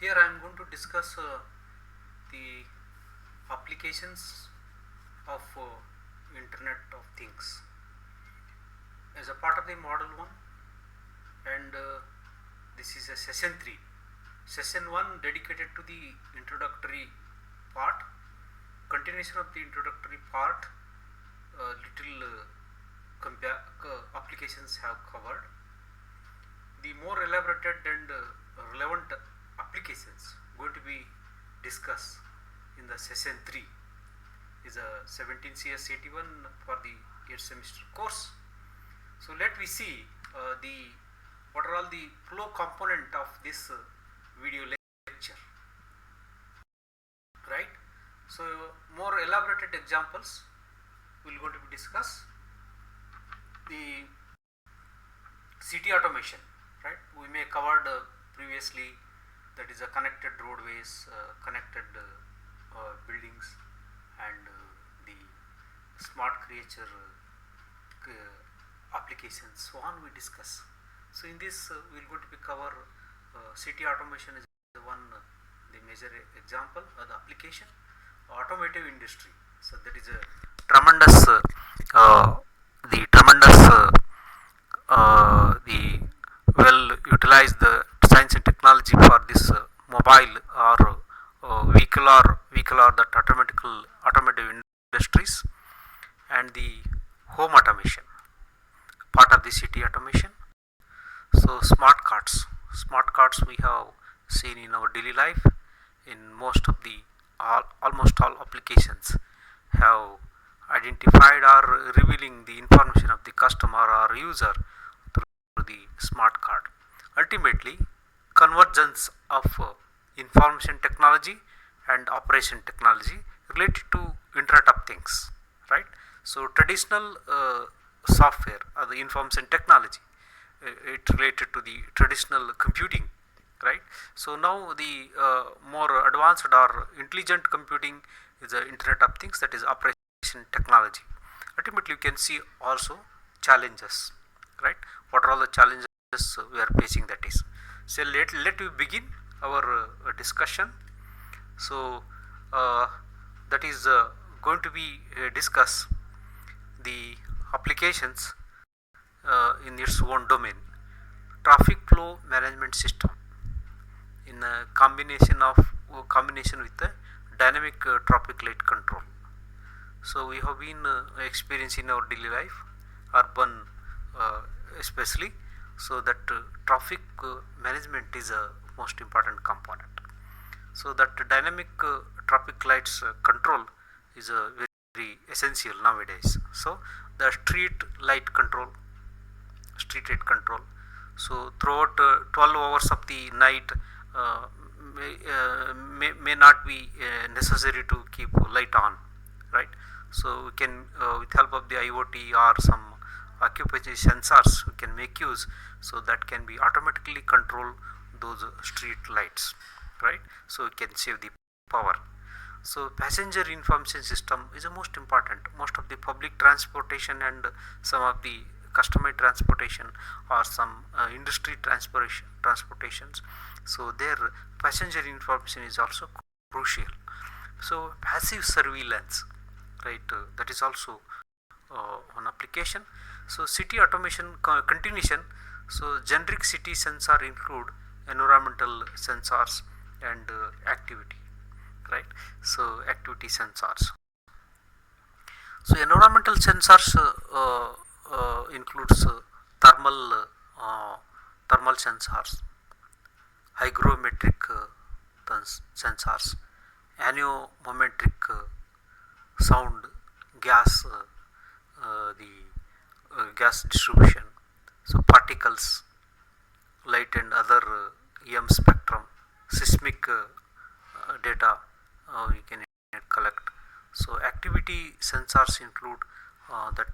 Here I am going to discuss the applications of Internet of Things as a part of the Model 1, and this is a session 3. Session 1 dedicated to the introductory part. Continuation of the introductory part, applications have covered. The more elaborated and relevant applications going to be discussed in the session 3 is a 17 CS 81 for the 8th semester course. So let me see what are all the flow component of this video lecture, right? So more elaborated examples will going to be discussed. The city automation, right? We may covered previously, that is a connected roadways, connected buildings, and the smart creature applications, so on we discuss. So in this we will going to be cover city automation is the one, the major example of the application. Automotive industry, so that is a tremendous the well utilized the science and technology for this mobile or vehicle or that automotive industries, and the home automation, part of the city automation. So smart cards we have seen in our daily life. In most of the almost all applications have identified or revealing the information of the customer or user through the smart card. Ultimately, convergence of information technology and operation technology related to Internet of Things, right? So traditional software or the information technology, it related to the traditional computing, right? So now the more advanced or intelligent computing is the Internet of Things, that is operation technology. Ultimately, you can see also challenges, right? What are all the challenges we are facing, that is. So let we begin our discussion. So that is going to be discuss the applications in its own domain. Traffic flow management system in a combination with the dynamic traffic light control. So we have been experiencing our daily life, urban especially, so that traffic management is a most important component. So that dynamic traffic lights control is very essential nowadays. So the street light control, so throughout 12 hours of the night may not be necessary to keep light on, right? So we can with help of the IoT or some occupancy sensors we can make use, so that can be automatically control those street lights, right? So we can save the power. So passenger information system is the most important. Most of the public transportation and some of the customer transportation or some industry transportations, so their passenger information is also crucial. So passive surveillance, right, that is also one application. So city automation continuation, so generic city sensor include environmental sensors and activity, right? So activity sensors. So environmental sensors includes thermal sensors, hygrometric sensors, anemometric sound, gas, the gas distribution, so particles, light and other EM spectrum, seismic data we can collect. So activity sensors include that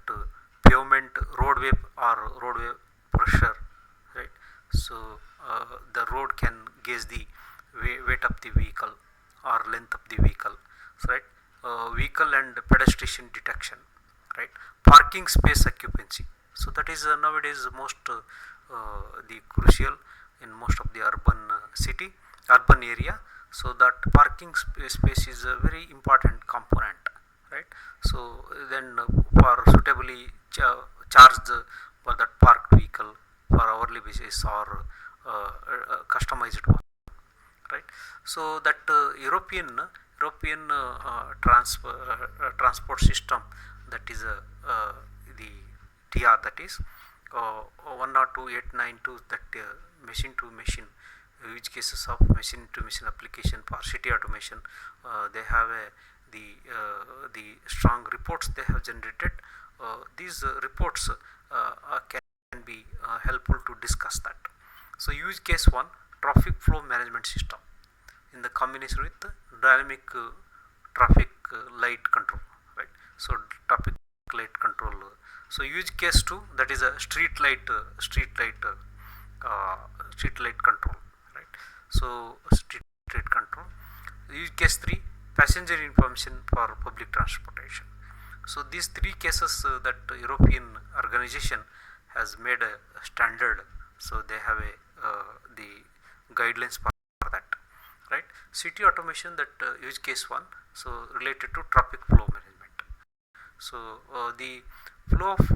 pavement, roadway or roadway pressure, right? So the road can gauge the weight of the vehicle or length of the vehicle, right? Vehicle and pedestrian detection, right? Parking space occupancy, so that is nowadays most the crucial in most of the urban city. urban area, so that parking space is a very important component, right? So then for suitably charged for that parked vehicle for hourly basis or customized one, right? So that transport system, that is the TR, that is 102.892, that machine to machine use cases of machine to machine application for city automation. They have the strong reports they have generated. These reports can be helpful to discuss that. So use case 1, traffic flow management system in the combination with the dynamic traffic light control, right? So traffic light control. So use case 2, that is a street light control, right? So street light control. Use case 3, passenger information for public transportation. So these three cases that European organization has made a standard, so they have the guidelines for that, right? City automation, that use case 1, so related to traffic flow management. So the flow of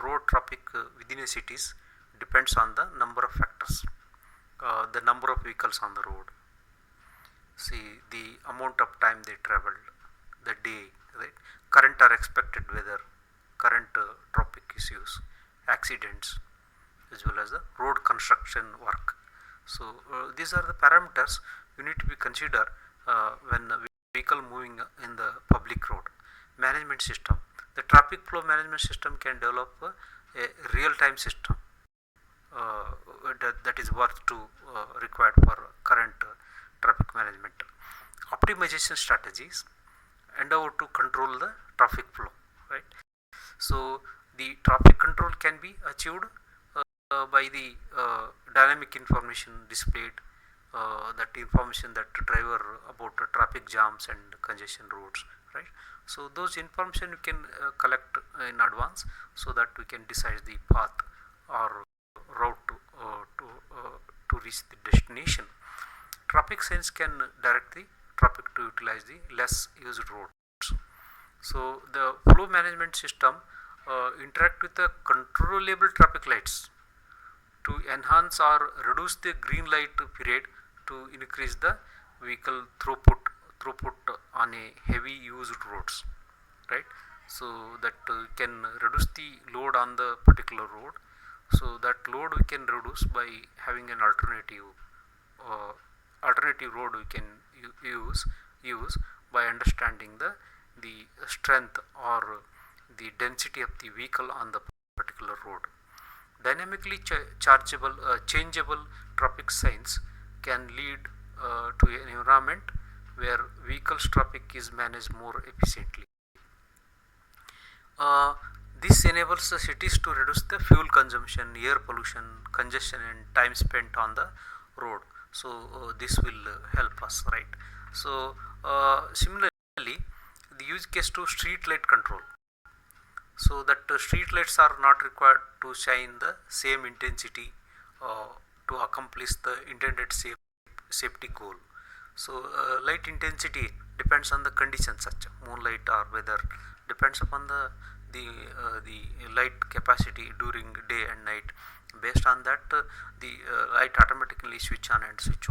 road traffic within a cities depends on the number of factors, the number of vehicles on the road, see the amount of time they traveled, the day, right? Current or expected weather, current traffic issues, accidents, as well as the road construction work. So these are the parameters you need to be consider when a vehicle moving in the public road. Management system, the traffic flow management system can develop a real-time system that is worth to required for current traffic management. Optimization strategies endeavor to control the traffic flow, right? So the traffic control can be achieved by the dynamic information displayed, that information that driver about traffic jams and congestion roads, right? So those information we can collect in advance, so that we can decide the path or route to reach the destination. Traffic science can direct the traffic to utilize the less used roads. So the flow management system interact with the controllable traffic lights to enhance or reduce the green light period to increase the vehicle throughput on a heavy used roads, right? So that can reduce the load on the particular road. So that load we can reduce by having an uh, alternative road we can use by understanding the strength or the density of the vehicle on the particular road. Dynamically changeable traffic signs can lead to an environment where vehicles traffic is managed more efficiently. Uh, this enables the cities to reduce the fuel consumption, air pollution, congestion, and time spent on the road. So this will help us, right? So similarly, the use case to street light control, so that street lights are not required to shine the same intensity uh, to accomplish the intended safety goal. So light intensity depends on the conditions, such moonlight or weather, depends upon the light capacity during day and night. Based on that, the light automatically switch on and switch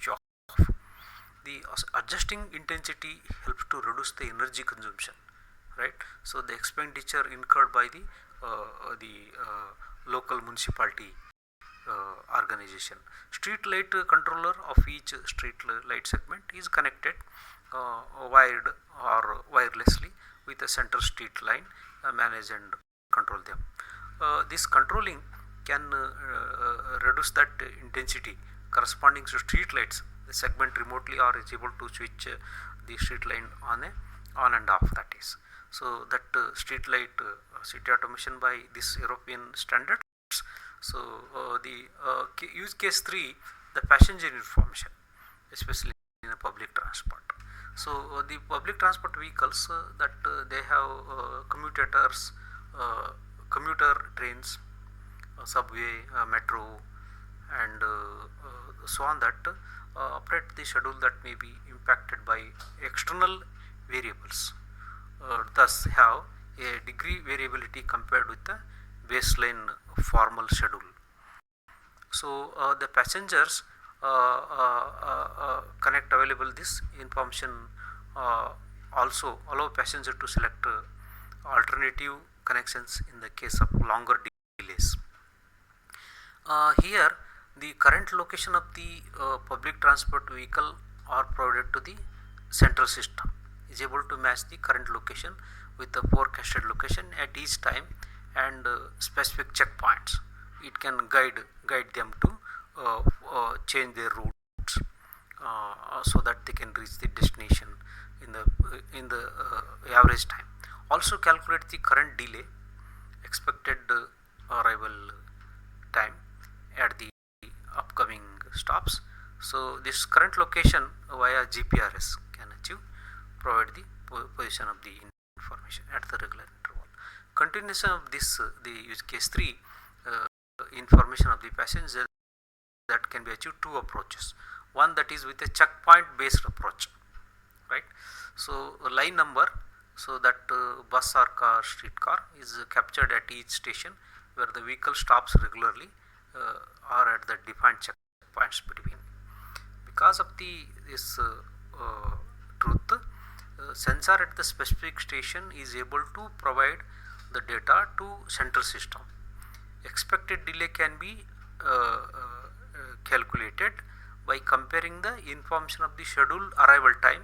off. The adjusting intensity helps to reduce the energy consumption, right? So the expenditure incurred by the local municipality organization. Street light controller of each street light segment is connected wired or wirelessly with a center street line, manage and control them. This controlling can reduce that intensity corresponding to street lights. The segment remotely or is able to switch the street line on and off, that is. So that street light city automation by this European standard. So the use case 3, the passenger information, especially in a public transport. So the public transport vehicles that they have commutators, commuter trains, subway, metro, and so on that operate the schedule that may be impacted by external variables, thus have a degree variability compared with the baseline formal schedule. So the passengers connect available this information also allow passenger to select alternative connections in the case of longer delays. Here the current location of the public transport vehicle are provided to the central system is able to match the current location with the forecasted location at each time and specific checkpoints. It can guide them to change their routes so that they can reach the destination in the average time. Also calculate the current delay, expected arrival time at the upcoming stops. So this current location via GPRS can achieve provide the position of the information at the regular interval. Continuation of this the use case 3 information of the passenger that can be achieved two approaches. One that is with a checkpoint based approach, right? So line number, so that bus or car, streetcar is captured at each station where the vehicle stops regularly or at the defined checkpoints between. Because of this truth, sensor at the specific station is able to provide the data to central system. Expected delay can be calculated by comparing the information of the scheduled arrival time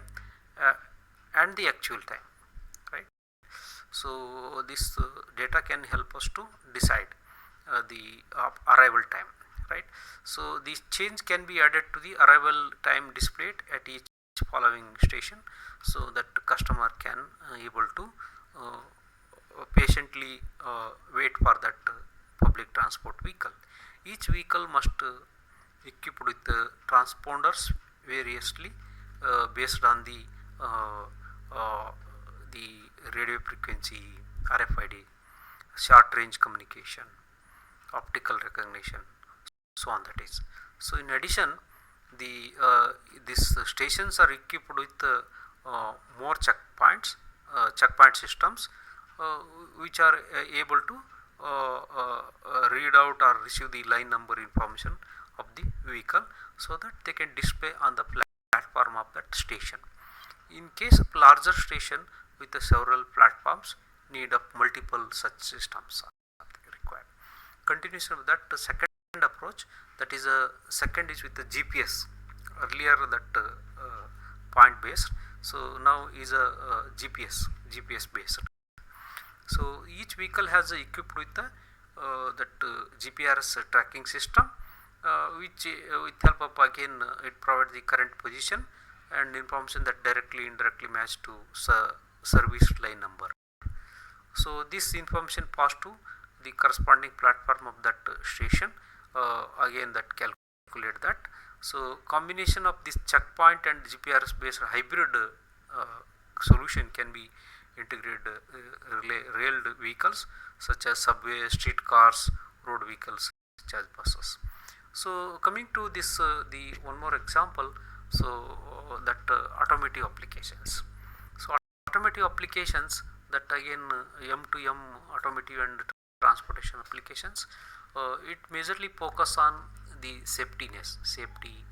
and the actual time, right? So this data can help us to decide the arrival time, right? So this change can be added to the arrival time displayed at each following station, so that customer can able to patiently wait for that public transport vehicle. Each vehicle must equipped with transponders variously based on the radio frequency, RFID, short range communication, optical recognition, so on that is. So in addition, these stations are equipped with more checkpoint systems which are able to read out or receive the line number information of the vehicle, so that they can display on the platform of that station. In case of larger station with several platforms, need of multiple such systems are required. Continuation of that, the second approach, that is second is with the GPS. Earlier that point based, so now is a GPS based. So each vehicle has equipped with the GPRS tracking system, which with help of again it provides the current position and information that directly indirectly match to service line number. So this information passed to the corresponding platform of that station, again that calculate that. So combination of this checkpoint and GPRS based hybrid solution can be integrated railed vehicles such as subway, streetcars, road vehicles such as buses. So coming to this the one more example, so that automotive applications. So automotive applications, that again M2M automotive and transportation applications, it majorly focus on the safety,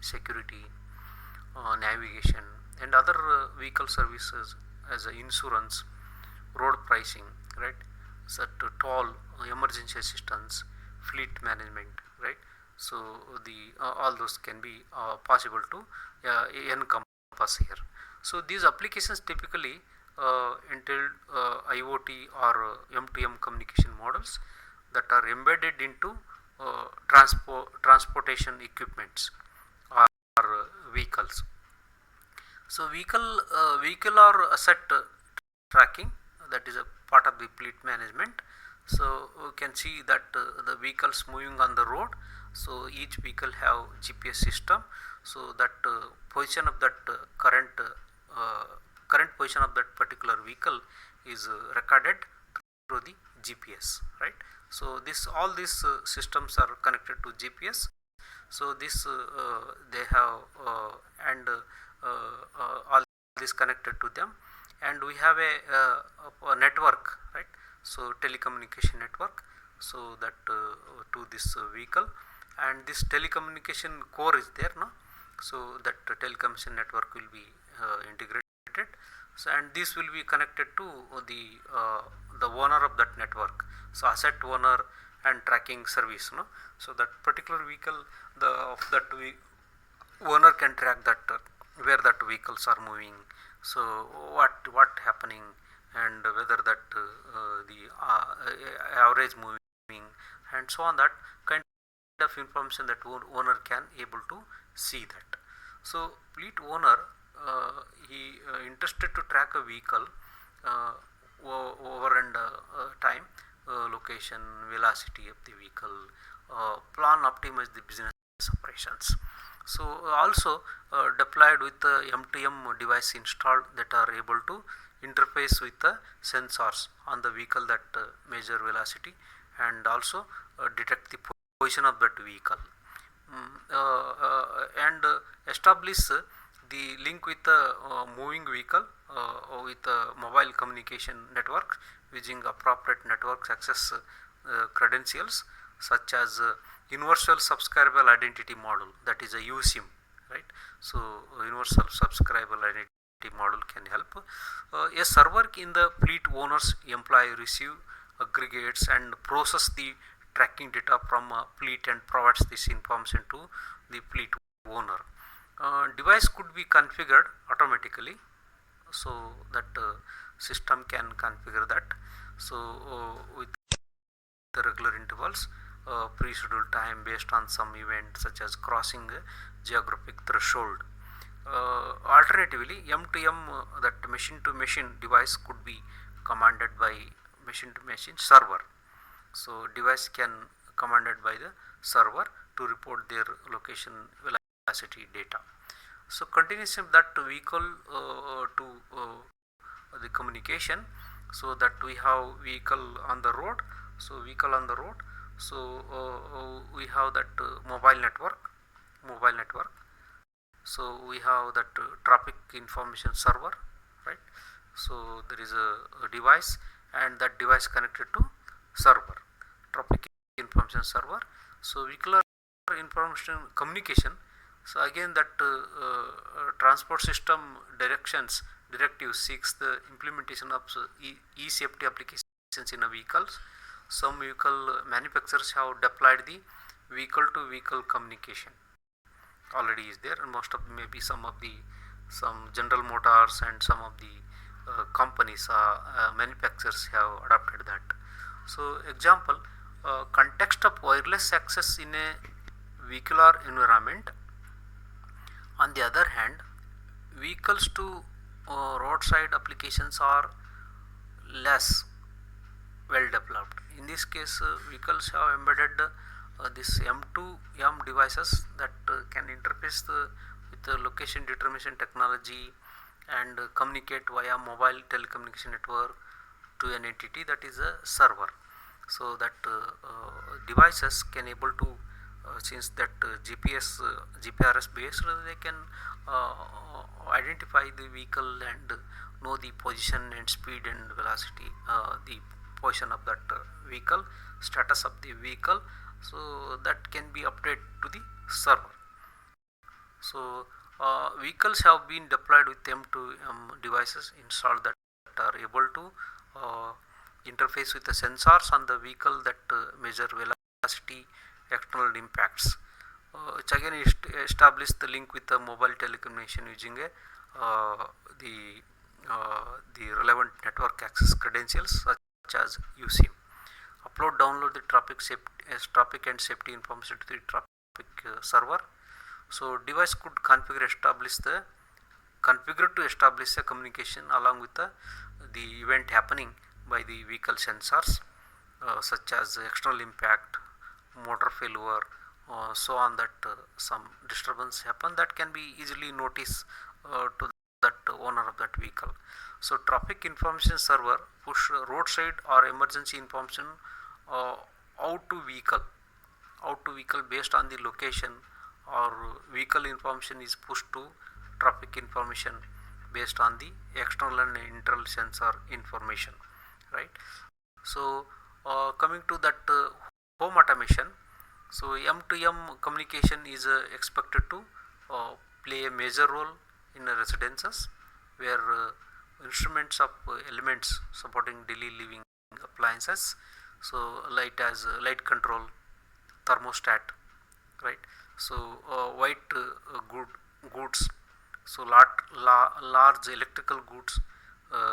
security, navigation and other vehicle services as insurance, road pricing, right? So toll, emergency assistance, fleet management, right? So the all those can be possible to encompass here. So these applications typically entail IoT or M2M communication models that are embedded into transportation equipments or vehicles. So vehicle or asset tracking, that is a part of the fleet management. So we can see that the vehicles moving on the road, so each vehicle have GPS system, so that position of that current position of that particular vehicle is recorded through the GPS, right? So all these systems are connected to GPS So this they have and all this connected to them, and we have a network, right? So telecommunication network, so that to this vehicle, and this telecommunication core is there, no? So that telecommunication network will be integrated. So and this will be connected to the owner of that network, so asset owner and tracking service, no? So that particular vehicle, the of that we owner can track that where that vehicles are moving, so what happening, and whether that the average moving, and so on, that kind of information that owner can able to see that. So fleet owner, he interested to track a vehicle uh, over and time, location, velocity of the vehicle, plan optimize the business operations. So also deployed with the M2M device installed that are able to interface with the sensors on the vehicle that measure velocity, and also detect the position of that vehicle, and establish the link with the moving vehicle with mobile communication network using appropriate network access credentials, such as universal subscriber identity model, that is a USIM, right? So universal subscriber identity model can help a server in the fleet owner's employee receive, aggregates and process the tracking data from fleet and provides this information to the fleet owner. Device could be configured automatically, so that system can configure that. So with the regular intervals, pre-scheduled time based on some event such as crossing a geographic threshold. Alternatively, M2M, that machine to machine device could be commanded by machine to machine server. So device can commanded by the server to report their location velocity data. So continuation of that vehicle to the communication, so that we have vehicle on the road. So vehicle on the road, so we have that mobile network. So we have that traffic information server, right? So there is a device, and that device connected to server, traffic information server. So vehicular information communication, so again that transport system directive seeks the implementation of e-safety applications in a vehicles. Some vehicle manufacturers have deployed the vehicle to vehicle communication already is there, and most of maybe some General Motors and some of the companies manufacturers have adopted that. So example, context of wireless access in a vehicular environment. On the other hand, vehicles to roadside applications are less well developed. In this case, vehicles have embedded this M2M devices that can interface with the location determination technology, and communicate via mobile telecommunication network to an entity that is a server. So that devices can able to since that GPS GPRS based, they can uh, identify the vehicle and know the position and speed and velocity, the position of that vehicle, status of the vehicle, so that can be updated to the server. So vehicles have been deployed with M2M devices installed that are able to uh, interface with the sensors on the vehicle that measure velocity, external impacts, which again establish the link with the mobile telecommunication using the the relevant network access credentials such as USIM. Upload download the traffic and safety information to the traffic server. So device could configure to establish a communication along with the event happening by the vehicle sensors, such as external impact, motor failure, so on, that some disturbance happen that can be easily noticed to that owner of that vehicle. So traffic information server push roadside or emergency information uh, out to vehicle out to vehicle based on the location, or vehicle information is pushed to traffic information based on the external and internal sensor information, right? So coming to that home automation, so M2M communication is expected to play a major role in residences, where instruments of elements supporting daily living appliances, so light control, thermostat, right? So white goods, so large electrical goods,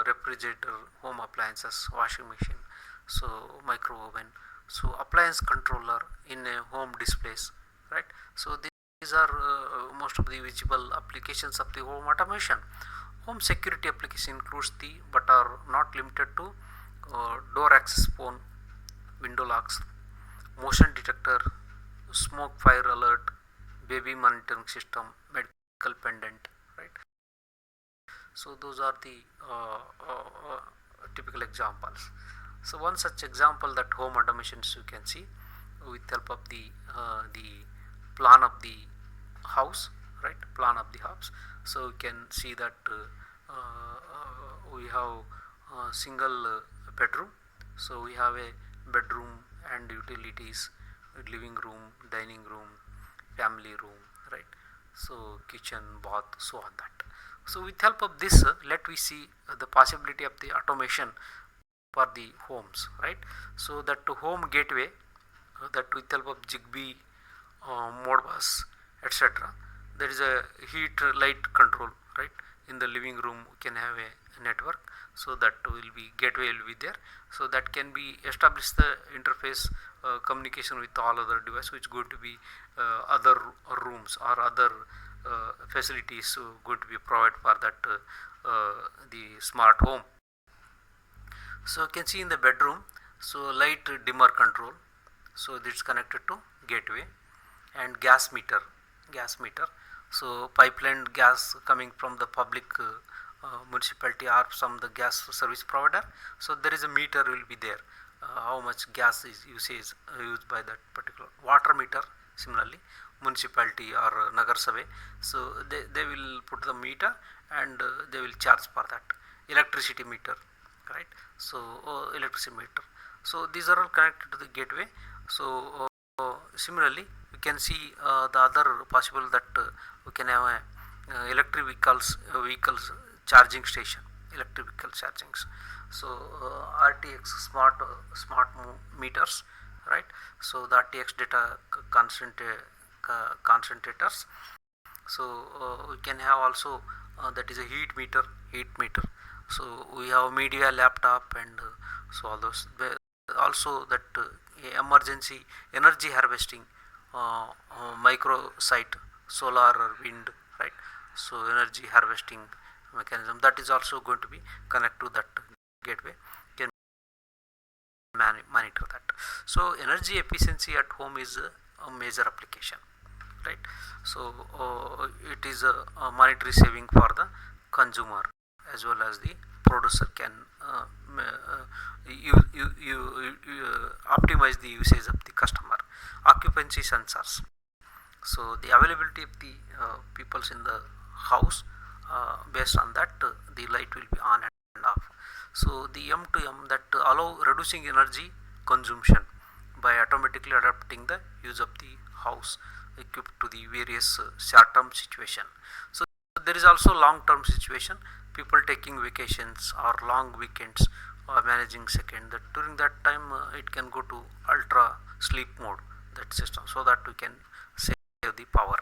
refrigerator, home appliances, washing machine, so micro oven, so appliance controller in a home displays, right? So these are most of the visible applications of the home automation. Home security application includes the, but are not limited to, door access phone, window locks, motion detector, smoke fire alert, baby monitoring system, medical pendant, right? So those are the typical examples. So one such example that home automations you can see with help of the plan of the house, right? Plan of the house. So you can see that we have a single bedroom. So we have a bedroom and utilities, living room, dining room, family room, right? So kitchen, bath, so on that. So with help of this, let we see the possibility of the automation for the homes, right? So that home gateway, that with help of Zigbee, Modbus, etc., there is a heat light control, right? In the living room we can have a network, so that will be gateway will be there, so that can be establish the interface communication with all other devices, which going to be other rooms or other facilities going to be provided for that the smart home. So you can see in the bedroom, so light dimmer control, so this is connected to gateway, and gas meter, so pipeline gas coming from the public municipality or from the gas service provider, so there is a meter will be there, how much gas is usage used by that particular. Water meter similarly, municipality or Nagar Sabha, so they will put the meter, and they will charge for that. Electricity meter, right? So electricity meter, so these are all connected to the gateway. So similarly we can see the other possible that we can have a electric vehicles charging station, electric vehicle chargings, so RTX smart meters, right? So the RTX data concentrators, so we can have also that is a heat meter, so we have media laptop, and so all those. Also that emergency energy harvesting, micro site, solar or wind, right? So energy harvesting mechanism, that is also going to be connect to that gateway, can monitor that. So energy efficiency at home is a major application, right? So it is a monetary saving for the consumer, as well as the producer can optimize the usage of the customer. Occupancy sensors, so the availability of the peoples in the house, based on that the light will be on and off. So the M2M that allow reducing energy consumption by automatically adapting the use of the house equipped to the various short-term situation. So there is also long-term situation, people taking vacations or long weekends, or managing second, that during that time it can go to ultra sleep mode, that system, so that we can save the power.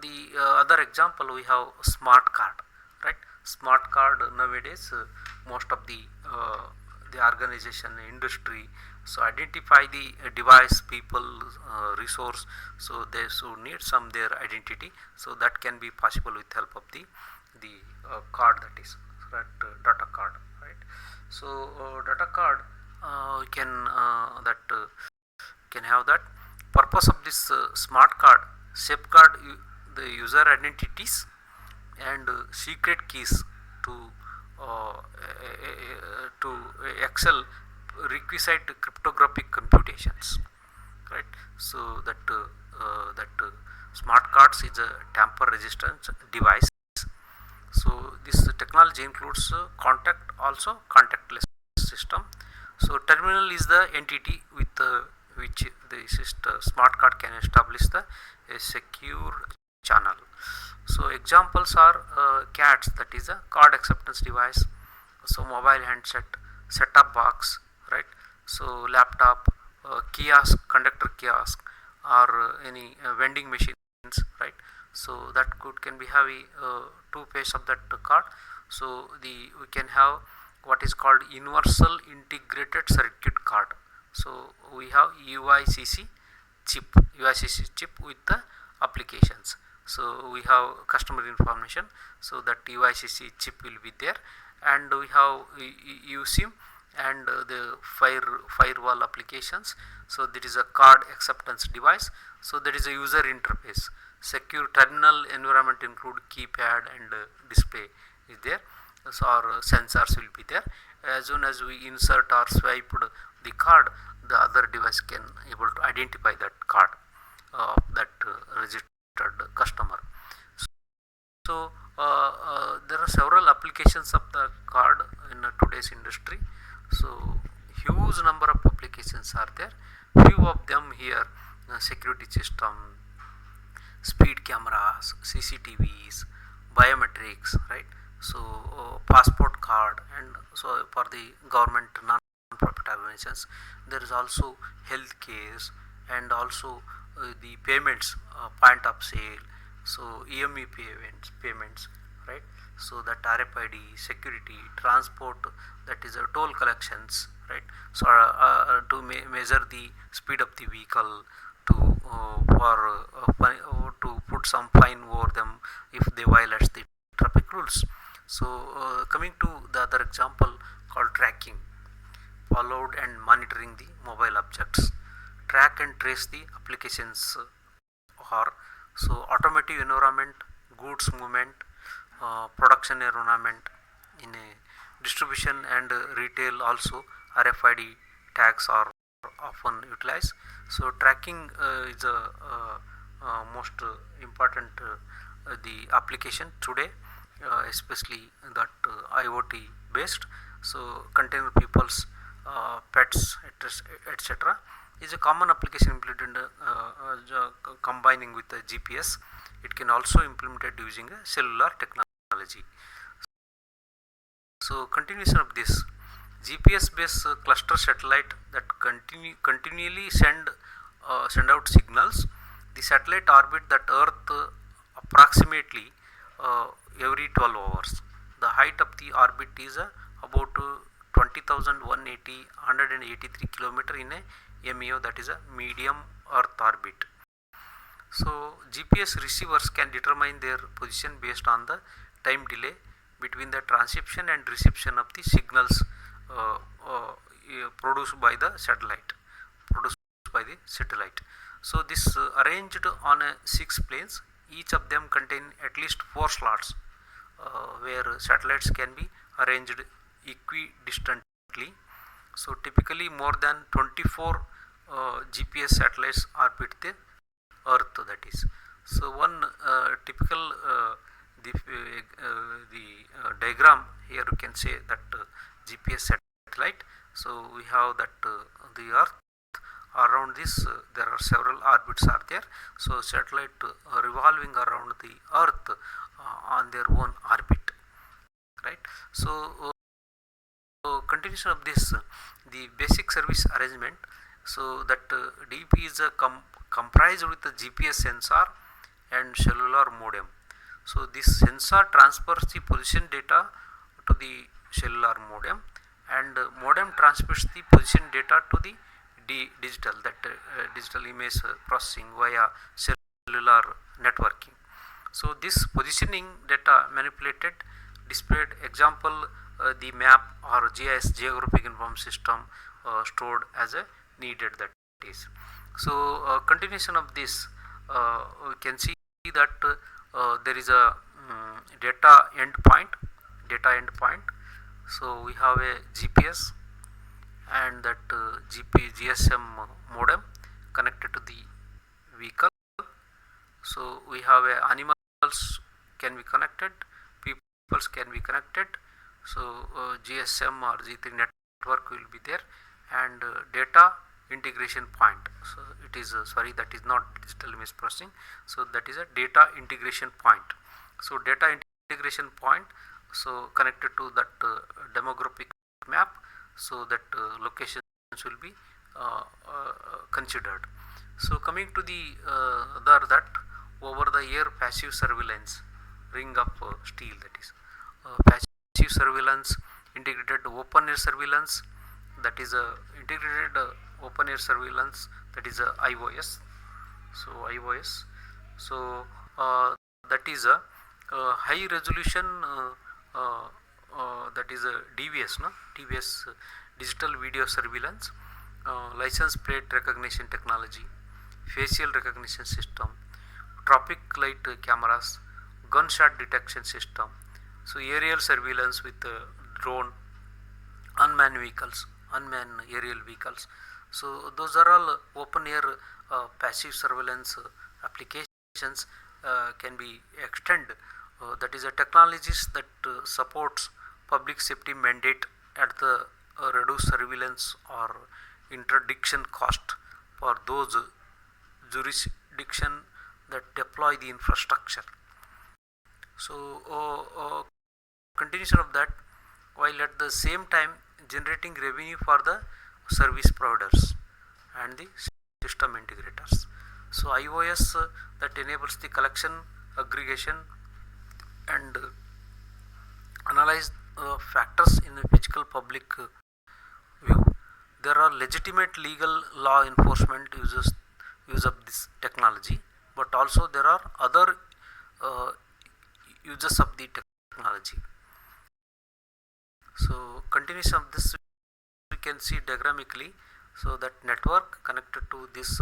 The other example, we have smart card, right? Smart card nowadays, most of the organization, industry, so identify the device, people, resource, so they should need some their identity, so that can be possible with help of the card, that is that data card, right? So data card can have that. Purpose of this smart card, safeguard the user identities and secret keys to excel requisite cryptographic computations, right? So that smart cards is a tamper resistant device. So this technology includes contactless system. So terminal is the entity with which the smart card can establish the a secure channel. So examples are CATS, that is a card acceptance device. So mobile handset, set-top box, right? So laptop, kiosk, conductor kiosk, or any vending machines, right? So that can be heavy two page of that card. So we can have what is called universal integrated circuit card. So we have chip UICC chip with the applications. So we have customer information, so that UICC chip will be there, and we have USIM and the firewall applications. So that is a card acceptance device. So that is a user interface. Secure terminal environment include keypad and display is there. So our sensors will be there. As soon as we insert or swipe the card, the other device can able to identify that card of that registered customer. So there are several applications of the card in today's industry. So huge number of applications are there. Few of them here: security system, speed cameras, CCTVs, biometrics, right? So passport card, and so for the government non-profit organizations, there is also healthcare, and also the payments, point of sale, so EME payments, right? So that RFID, security, transport, that is a toll collections, right? So to measure the speed of the vehicle, to to put some fine over them if they violate the traffic rules. So coming to the other example called tracking, followed and monitoring the mobile objects. Track and trace the applications are, so automotive environment, goods movement, production environment, in a distribution and retail also RFID tags are often utilized. So tracking is a most important the application today, especially that IoT based. So container people's pets, etc. is a common application implemented combining with the GPS. It can also implemented using a cellular technology. So continuation of this, GPS based cluster satellite that continually send out signals. The satellite orbit that Earth approximately every 12 hours. The height of the orbit is about 20,183 kilometer in a MEO, that is a medium Earth orbit. So GPS receivers can determine their position based on the time delay between the transmission and reception of the signals produced by the satellite. So this arranged on 6 planes. Each of them contain at least 4 slots where satellites can be arranged equidistantly. So typically more than 24 GPS satellites orbit the Earth, that is. So one typical diagram here you can say that GPS satellite. So we have that the Earth, around this there are several orbits are there. So satellite revolving around the Earth on their own orbit, right? So continuation of this, the basic service arrangement. So that DP is comprised with the GPS sensor and cellular modem. So this sensor transfers the position data to the cellular modem, and modem transmits the position data to the digital image processing via cellular networking. So this positioning data manipulated, displayed, example the map or GIS, geographic information system, stored as a needed, that is. So continuation of this, we can see that there is a data endpoint. So we have a GPS and that GSM modem connected to the vehicle. So we have animals can be connected, peoples can be connected. So GSM or G3 network will be there, and data integration point. So it is sorry, that is not digital image processing. So that is a data integration point. So data integration point, so connected to that demographic map, so that locations will be considered. So coming to the other, that over the air passive surveillance, ring of steel, that is passive surveillance, integrated open air surveillance, that is a integrated open air surveillance, that is a IOS. So IOS, so that is a high resolution, that is a DVS, no DVS, digital video surveillance, license plate recognition technology, facial recognition system, traffic light cameras, gunshot detection system, so aerial surveillance with drone, unmanned aerial vehicles. So those are all open air passive surveillance applications can be extended. That is a technologies that supports public safety mandate at the reduced surveillance or interdiction cost for those jurisdiction that deploy the infrastructure. So continuation of that, while at the same time generating revenue for the service providers and the system integrators. So IOS that enables the collection, aggregation, and analyze factors in a physical public view. There are legitimate legal law enforcement use of this technology, but also there are other uses of the technology. So continuation of this we can see diagrammatically. So that network connected to this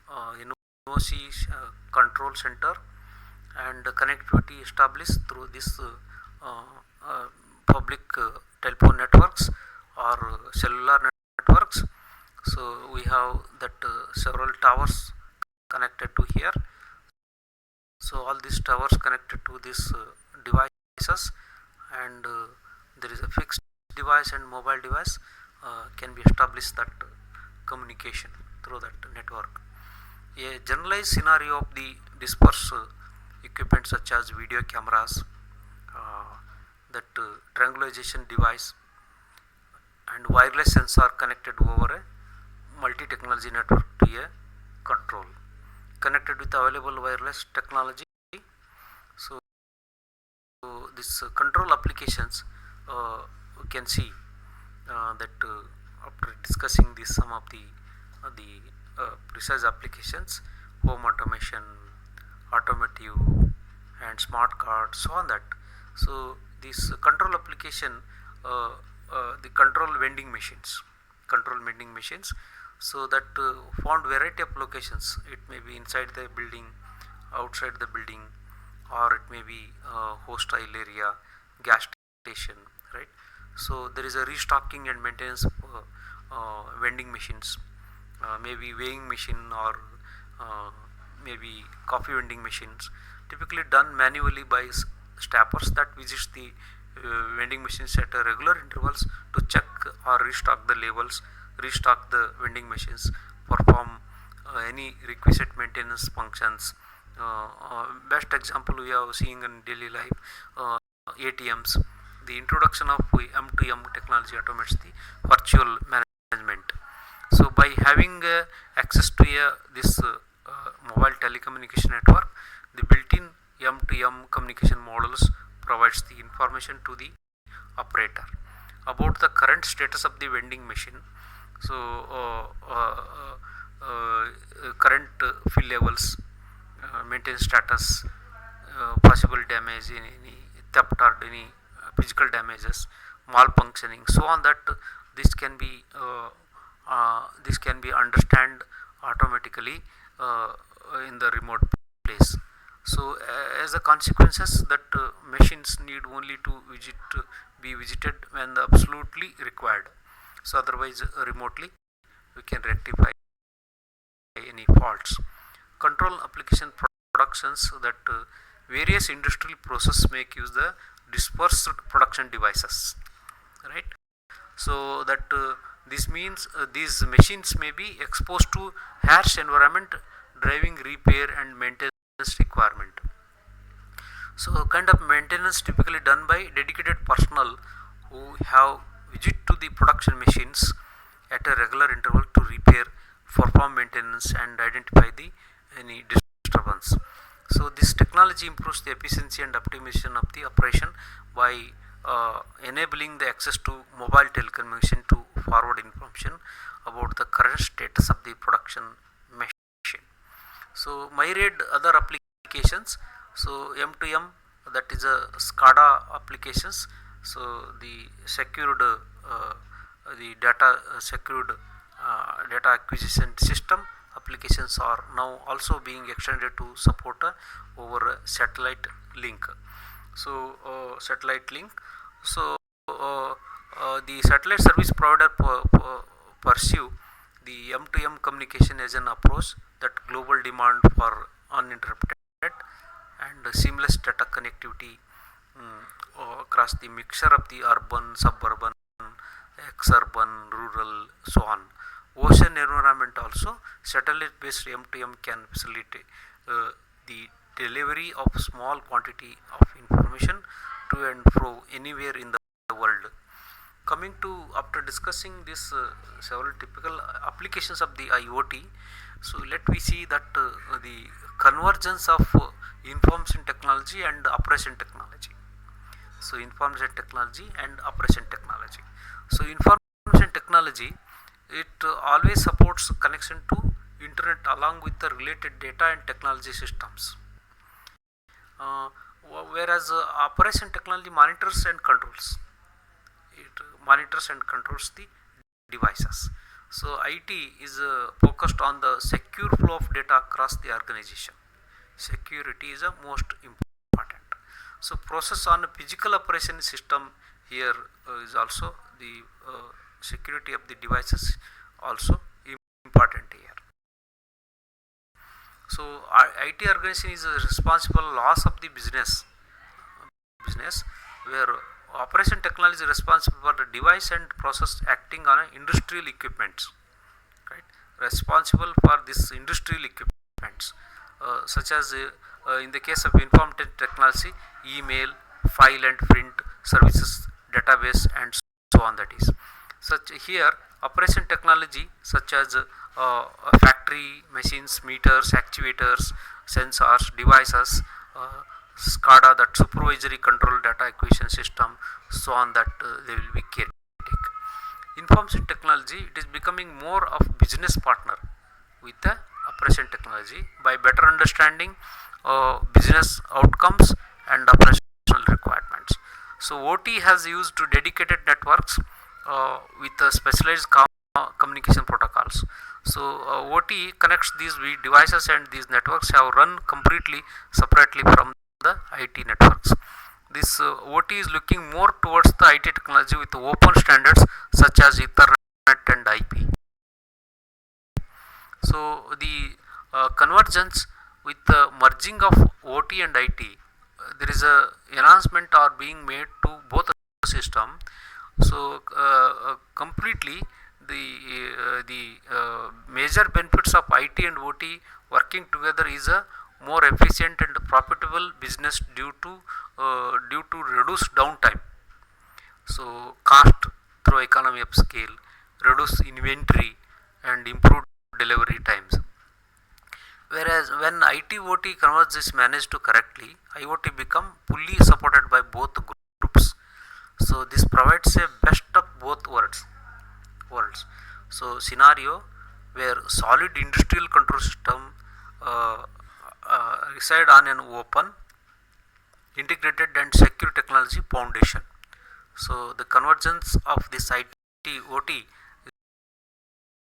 NOC control center, and connectivity established through this public telephone networks or cellular networks. So we have that several towers connected to here. So all these towers connected to these devices, and there is a fixed device and mobile device can be established that communication through that network. A generalized scenario of the dispersed equipment such as video cameras, that triangulation device, and wireless sensor connected over a multi-technology network to a control connected with available wireless technology. So this control applications, you can see that after discussing this, some of the precise applications, home automation, automotive, and smart cards, so on that. So this control application, the control vending machines, so that found variety of locations. It may be inside the building, outside the building, or it may be hostile area, gas station, right? So there is a restocking and maintenance of vending machines, maybe weighing machine, or maybe coffee vending machines, typically done manually by staffers that visits the vending machines at regular intervals to check or restock the labels, restock the vending machines, perform any requisite maintenance functions. Best example we are seeing in daily life, ATMs. The introduction of M2M technology automates the virtual management. So by having access to this mobile telecommunication network, the built-in M2M communication models provides the information to the operator about the current status of the vending machine. So current fill levels, maintenance status, possible damage, any theft or any physical damages, malfunctioning, so on, that this can be understand automatically in the remote place. So as a consequences, that machines need only to be visited when absolutely required. So otherwise remotely we can rectify any faults. Control application productions that various industrial processes make use the dispersed production devices, right? So that this means these machines may be exposed to harsh environment, driving repair and maintenance requirement. So kind of maintenance typically done by dedicated personnel who have visit to the production machines at a regular interval to repair, perform maintenance and identify the any disturbance. So this technology improves the efficiency and optimization of the operation by enabling the access to mobile telecommunication to forward information about the current status of the production machine. So myriad other applications. So M2M, that is a SCADA applications. So the secured the data secured data acquisition system applications are now also being extended to support over satellite link. So satellite link. So the satellite service provider pursue the M2M communication as an approach that global demand for uninterrupted and seamless data connectivity across the mixture of the urban, suburban, exurban, rural, so on. Ocean environment also, satellite based M2M can facilitate the delivery of small quantity of information to and fro anywhere in the world. Coming to, after discussing this several typical applications of the IoT, so let we see that the convergence of information technology and operation technology. So information technology and operation technology. So information technology, it always supports connection to internet along with the related data and technology systems. Whereas operation technology monitors and controls. It monitors and controls the devices. So IT is focused on the secure flow of data across the organization. Security is the most important. So process on a physical operation system here is also the security of the devices also important here. So IT organization is responsible loss of the business where operation technology is responsible for the device and process acting on industrial equipments, right? Responsible for this industrial equipments such as in the case of information technology, email, file and print services, database and so on. That is such here operation technology such as factory machines, meters, actuators, sensors, devices, SCADA, that supervisory control data acquisition system, so on, that they will be caretaken. Information technology, it is becoming more of business partner with the operation technology by better understanding business outcomes and operational requirements. So OT has used dedicated networks with specialized communication protocols. So OT connects these devices and these networks have run completely separately from the IT networks. This OT is looking more towards the IT technology with open standards such as Ethernet and IP. So the convergence with the merging of OT and IT, there is a enhancement are being made to both the system. So completely the major benefits of IT and OT working together is a more efficient and profitable business due to reduced downtime. So cost through economy of scale, reduce inventory and improved delivery times. Whereas when IT OT converge is managed to correctly, IoT become fully supported by both groups. So this provides a best of both worlds. So scenario where solid industrial control system reside on an open, integrated and secure technology foundation. So the convergence of this IT OT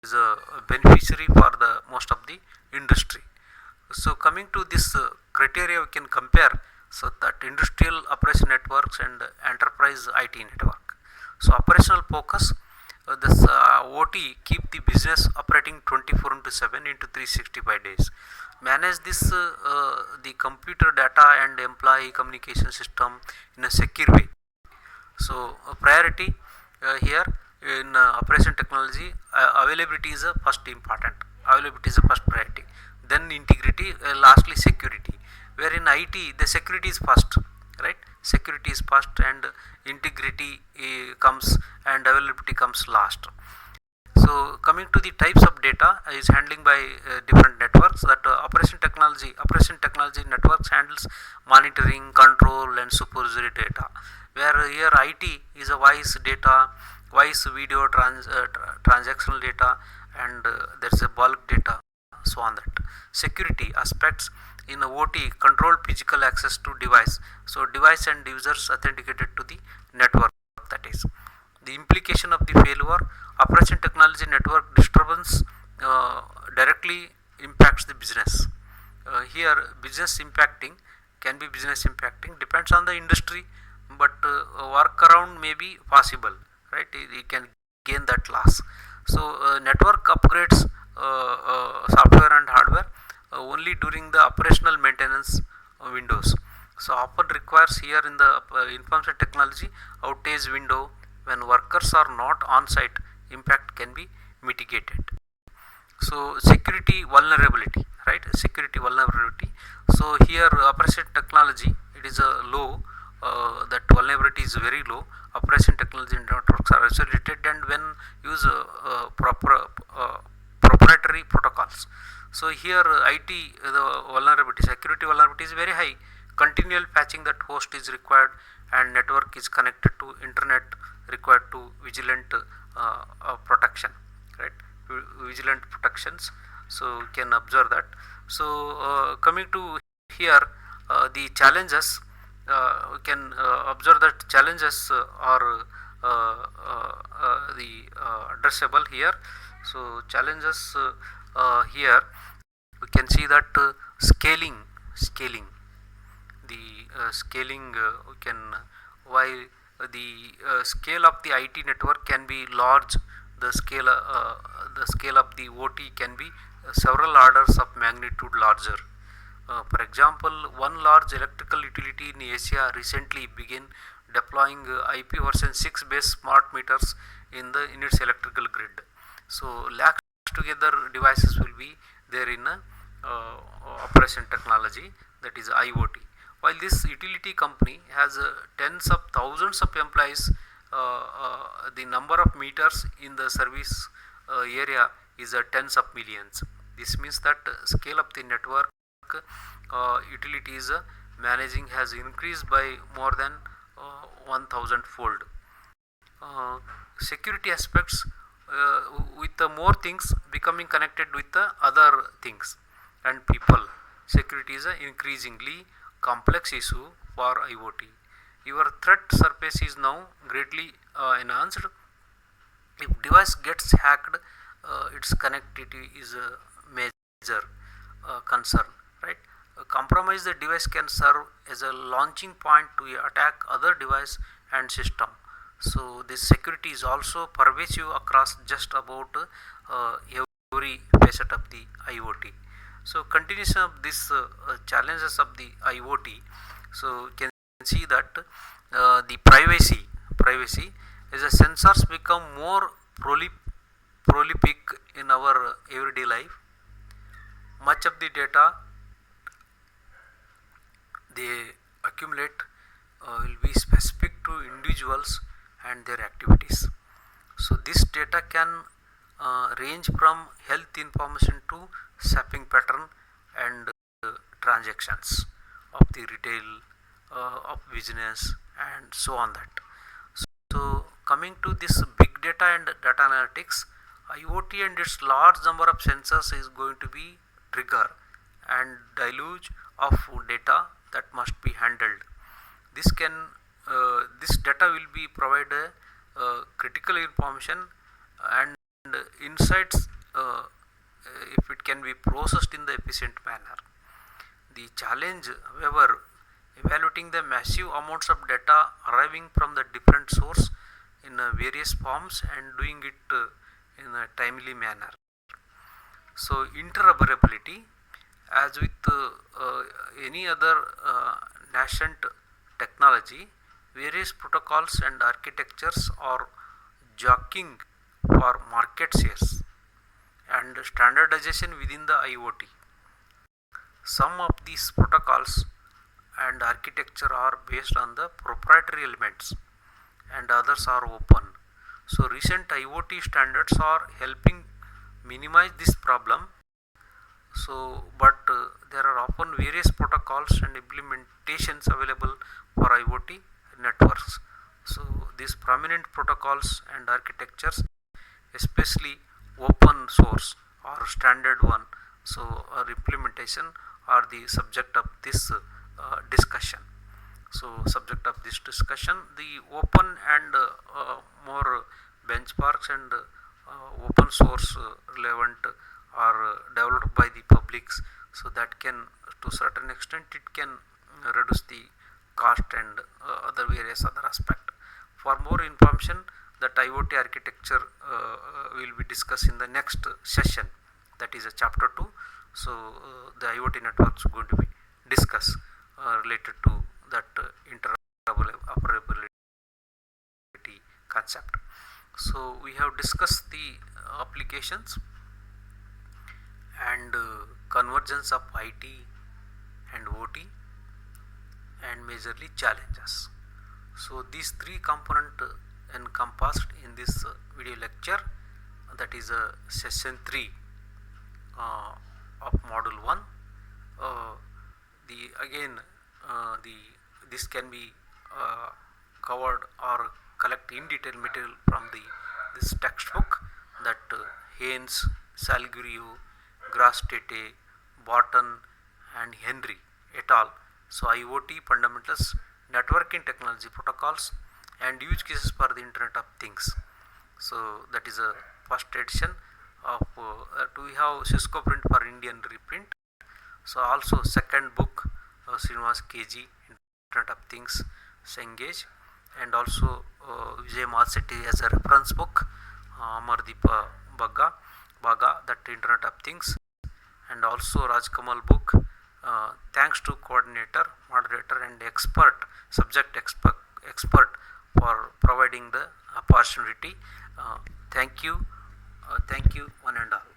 is a beneficiary for the most of the industry. So coming to this criteria, we can compare so that industrial operation networks and enterprise IT network. So operational focus, this OT keep the business operating 24 into 7 into 365 days. Manage this the computer data and employee communication system in a secure way. So priority here in operation technology, availability is a first important. Availability is the first priority. Then integrity, lastly security. Where in IT the security is first, right? Security is first and integrity comes and availability comes last. So coming to the types of data is handling by different networks. That operation technology networks handles monitoring, control and supervisory data. Where here IT is a voice data, voice video transactional data, and there is a bulk data, so on that. Security aspects in OT control physical access to device, so device and users authenticated to the network. That is the implication of the failure. Operation technology network disturbance directly impacts the business. Here business impacting can be business impacting, depends on the industry, but workaround may be possible, right? You can gain that loss. So network upgrades software and hardware only during the operational maintenance windows. So often requires here in the information technology outage window. When workers are not on site, impact can be mitigated. So security vulnerability, right? Security vulnerability. So here operation technology, it is a low, that vulnerability is very low. Operation technology networks are isolated and when use proprietary protocols. So here IT the vulnerability, security vulnerability is very high. Continual patching that host is required and network is connected to internet required to vigilant protection, right? Vigilant protections. So you can observe that. So coming to here the challenges, we can observe that challenges are the addressable here. So challenges here we can see that scaling the scaling we can, while the scale of the IT network can be large, the scale of the OT can be several orders of magnitude larger. For example, one large electrical utility in Asia recently began deploying IP version 6 based smart meters in its electrical grid. So lakhs together devices will be there in operation technology, that is IoT. While this utility company has tens of thousands of employees, the number of meters in the service area is tens of millions. This means that scale of the network utilities managing has increased by more than 1000 fold. Security aspects, with the more things becoming connected with the other things and people, security is an increasingly complex issue for IoT. Your threat surface is now greatly enhanced. If device gets hacked, its connectivity is a major concern, right? Compromise the device can serve as a launching point to attack other device and system. So this security is also pervasive across just about every facet of the IoT. So continuation of this challenges of the IoT. So you can see that the privacy as the sensors become more prolific in our everyday life. Much of the data they accumulate will be specific to individuals and their activities. So this data can range from health information to shopping pattern and transactions of the retail, of business and so on that. So coming to this big data and data analytics, IoT and its large number of sensors is going to be trigger and deluge of data that must be handled. This data will be provided critical information and insights if it can be processed in the efficient manner. The challenge, however, evaluating the massive amounts of data arriving from the different source in various forms and doing it in a timely manner. So interoperability, as with any other nascent technology, various protocols and architectures are jockeying for market shares and standardization within the IoT. Some of these protocols and architecture are based on the proprietary elements and others are open. So recent IoT standards are helping minimize this problem. So but there are often various protocols and implementations available for IoT networks. So these prominent protocols and architectures, especially open source or standard one, so our implementation are the subject of this discussion. So subject of this discussion, the open and more benchmarks and open source relevant are developed by the publics, so that can to certain extent it can reduce the cost and other various other aspect. For more information, that IoT architecture will be discussed in the next session, that is a chapter 2. So the IoT networks going to be discussed related to that interoperability concept. So we have discussed the applications and convergence of IT and OT and majorly challenges. So these three components encompassed in this video lecture, that is session 3 of module 1. The again the this can be covered or collect in detail material from this textbook, that Haynes, Salguiro, Grasstete, Barton and Henry et al. So IoT fundamentals, networking technology protocols and use cases for the Internet of Things. So that is a first edition of we have Cisco print for Indian reprint. So also second book, Srinivas KG, Internet of Things, Cengage, and also Vijay Mahasetti as a reference book, Amardeep Baga, that Internet of Things, and also Rajkamal book. Thanks to coordinator, moderator and subject expert for providing the opportunity. Thank you one and all.